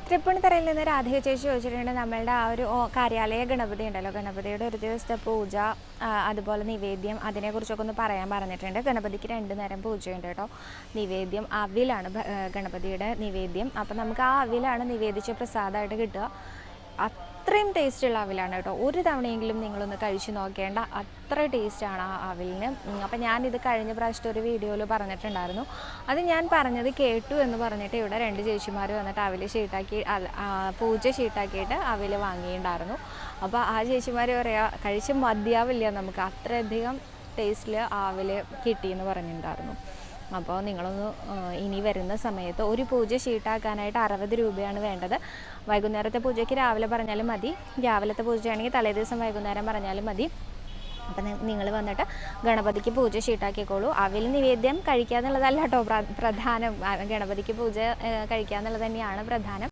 തൃപ്പൂണിത്തറയിൽ നിന്ന് രാധിക ചേച്ചി ചോദിച്ചിട്ടുണ്ട് നമ്മളുടെ ആ ഒരു കാര്യാലയ ഗണപതി ഉണ്ടല്ലോ, ഗണപതിയുടെ ഒരു ദിവസത്തെ പൂജ, അതുപോലെ നിവേദ്യം, അതിനെക്കുറിച്ചൊക്കെ ഒന്ന് പറയാൻ പറഞ്ഞിട്ടുണ്ട്. ഗണപതിക്ക് 2 നേരം പൂജയുണ്ട് കേട്ടോ. നിവേദ്യം അവിലാണ് ഗണപതിയുടെ നിവേദ്യം. അപ്പം നമുക്ക് ആ അവിലാണ് നിവേദിച്ച പ്രസാദമായിട്ട് കിട്ടുക. അത്രയും ടേസ്റ്റുള്ള അവിലാണ് കേട്ടോ. ഒരു തവണയെങ്കിലും നിങ്ങളൊന്ന് കഴിച്ചു നോക്കേണ്ട അത്ര ടേസ്റ്റാണ് ആ അവിലിന്. അപ്പം ഞാനിത് കഴിഞ്ഞ പ്രാവശ്യത്തെ ഒരു വീഡിയോയിൽ പറഞ്ഞിട്ടുണ്ടായിരുന്നു. അത് ഞാൻ പറഞ്ഞത് കേട്ടു എന്ന് പറഞ്ഞിട്ട് ഇവിടെ 2 ചേച്ചിമാർ വന്നിട്ട് അവിൽ ഷീട്ടാക്കി പൂജ ഷീട്ടാക്കിയിട്ട് അവിൽ വാങ്ങിയിട്ടുണ്ടായിരുന്നു. അപ്പോൾ ആ ചേച്ചിമാർ പറയുക കഴിച്ച് മതിയാവില്ല, നമുക്ക് അത്രയധികം ടേസ്റ്റിൽ അവിൽ കിട്ടിയെന്ന് പറഞ്ഞിട്ടുണ്ടായിരുന്നു. അപ്പോൾ നിങ്ങളൊന്ന് ഇനി വരുന്ന സമയത്ത് ഒരു പൂജ ഷീട്ടാക്കാനായിട്ട് 60 രൂപയാണ് വേണ്ടത്. വൈകുന്നേരത്തെ പൂജയ്ക്ക് രാവിലെ പറഞ്ഞാലും മതി, രാവിലത്തെ പൂജയാണെങ്കിൽ തലേദിവസം വൈകുന്നേരം പറഞ്ഞാലും മതി. അപ്പം നിങ്ങൾ വന്നിട്ട് ഗണപതിക്ക് പൂജ ഷീട്ടാക്കിക്കോളൂ. അവിൽ നിവേദ്യം കഴിക്കുക എന്നുള്ളതല്ല കേട്ടോ പ്രധാനം, ഗണപതിക്ക് പൂജ കഴിക്കുക എന്നുള്ളത് തന്നെയാണ് പ്രധാനം.